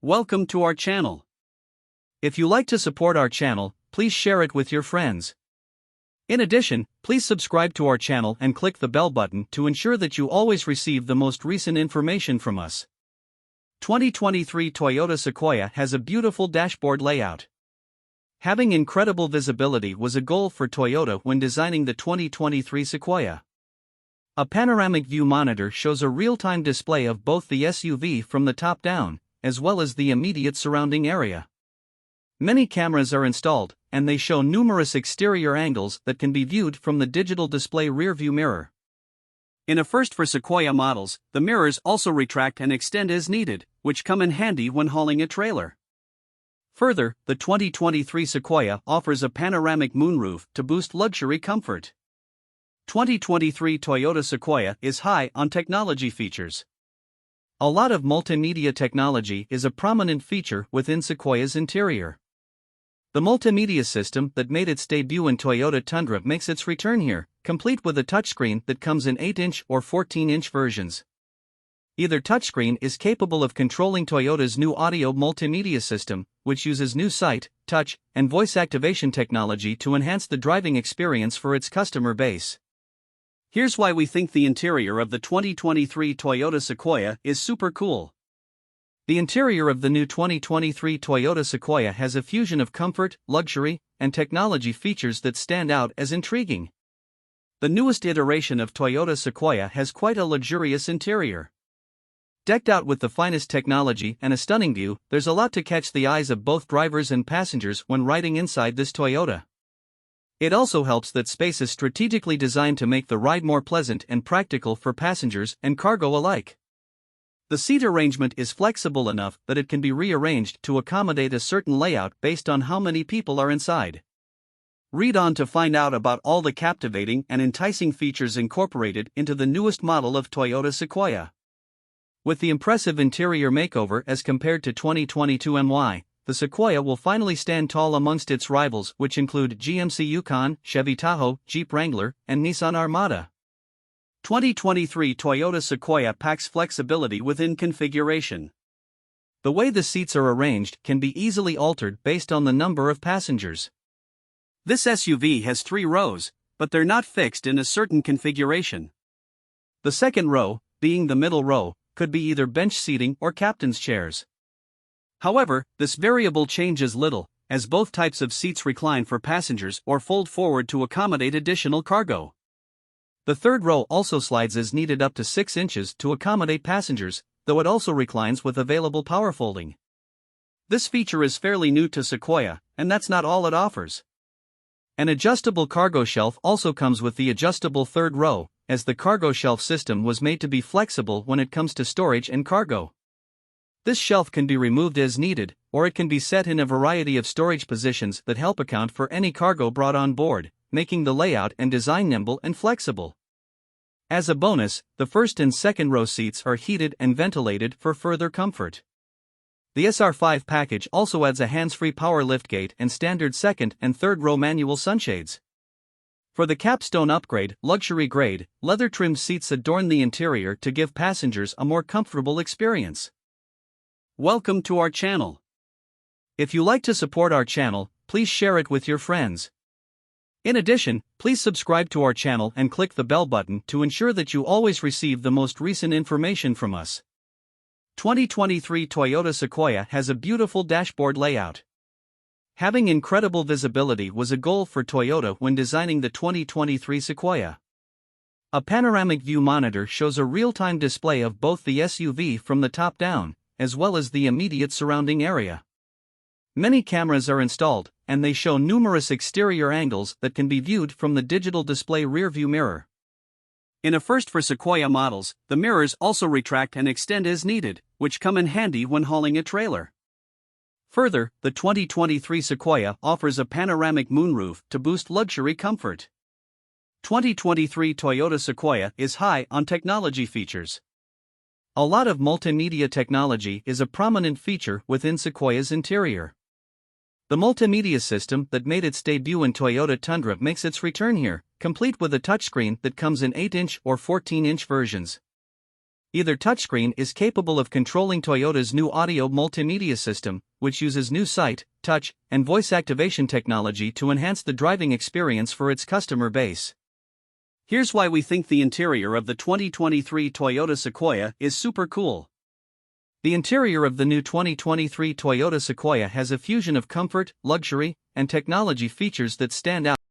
Welcome to our channel. If you like to support our channel, please share it with your friends. In addition, please subscribe to our channel and click the bell button to ensure that you always receive the most recent information from us. 2023 Toyota Sequoia has a beautiful dashboard layout. Having incredible visibility was a goal for Toyota when designing the 2023 Sequoia. A panoramic view monitor shows a real-time display of both the SUV from the top down, as well as the immediate surrounding area. Many cameras are installed, and they show numerous exterior angles that can be viewed from the digital display rearview mirror. In a first for Sequoia models, the mirrors also retract and extend as needed, which come in handy when hauling a trailer. Further, the 2023 Sequoia offers a panoramic moonroof to boost luxury comfort. 2023 Toyota Sequoia is high on technology features. A lot of multimedia technology is a prominent feature within Sequoia's interior. The Multimedia System that made its debut in Toyota Tundra makes its return here, complete with a touchscreen that comes in 8-inch or 14-inch versions. Either touchscreen is capable of controlling Toyota's new audio multimedia system, which uses new sight, touch, and voice activation technology to enhance the driving experience for its customer base. Here's why we think the interior of the 2023 Toyota Sequoia is super cool. The interior of the new 2023 Toyota Sequoia has a fusion of comfort, luxury, and technology features that stand out as intriguing. The newest iteration of Toyota Sequoia has quite a luxurious interior. Decked out with the finest technology and a stunning view, there's a lot to catch the eyes of both drivers and passengers when riding inside this Toyota. It also helps that space is strategically designed to make the ride more pleasant and practical for passengers and cargo alike. The seat arrangement is flexible enough that it can be rearranged to accommodate a certain layout based on how many people are inside. Read on to find out about all the captivating and enticing features incorporated into the newest model of Toyota Sequoia. With the impressive interior makeover as compared to 2022 MY, the Sequoia will finally stand tall amongst its rivals, which include GMC Yukon, Chevy Tahoe, Jeep Wrangler, and Nissan Armada. 2023 Toyota Sequoia packs flexibility within configuration. The way the seats are arranged can be easily altered based on the number of passengers. This SUV has 3 rows, but they're not fixed in a certain configuration. The second row, being the middle row, could be either bench seating or captain's chairs. However, this variable changes little, as both types of seats recline for passengers or fold forward to accommodate additional cargo. The third row also slides as needed up to 6 inches to accommodate passengers, though it also reclines with available power folding. This feature is fairly new to Sequoia, and that's not all it offers. An adjustable cargo shelf also comes with the adjustable third row, as the cargo shelf system was made to be flexible when it comes to storage and cargo. This shelf can be removed as needed, or it can be set in a variety of storage positions that help account for any cargo brought on board, making the layout and design nimble and flexible. As a bonus, the first and second row seats are heated and ventilated for further comfort. The SR5 package also adds a hands-free power liftgate and standard second and third row manual sunshades. For the capstone upgrade, luxury grade, leather-trimmed seats adorn the interior to give passengers a more comfortable experience. Welcome to our channel. If you like to support our channel, please share it with your friends. In addition, please subscribe to our channel and click the bell button to ensure that you always receive the most recent information from us. 2023 Toyota Sequoia has a beautiful dashboard layout. Having incredible visibility was a goal for Toyota when designing the 2023 Sequoia. A panoramic view monitor shows a real-time display of both the SUV from the top down, as well as the immediate surrounding area. Many cameras are installed, and they show numerous exterior angles that can be viewed from the digital display rearview mirror. In a first for Sequoia models, the mirrors also retract and extend as needed, which come in handy when hauling a trailer. Further, the 2023 Sequoia offers a panoramic moonroof to boost luxury comfort. 2023 Toyota Sequoia is high on technology features. A lot of multimedia technology is a prominent feature within Sequoia's interior. The Multimedia System that made its debut in Toyota Tundra makes its return here, complete with a touchscreen that comes in 8-inch or 14-inch versions. Either touchscreen is capable of controlling Toyota's new audio multimedia system, which uses new sight, touch, and voice activation technology to enhance the driving experience for its customer base. Here's why we think the interior of the 2023 Toyota Sequoia is super cool. The interior of the new 2023 Toyota Sequoia has a fusion of comfort, luxury, and technology features that stand out.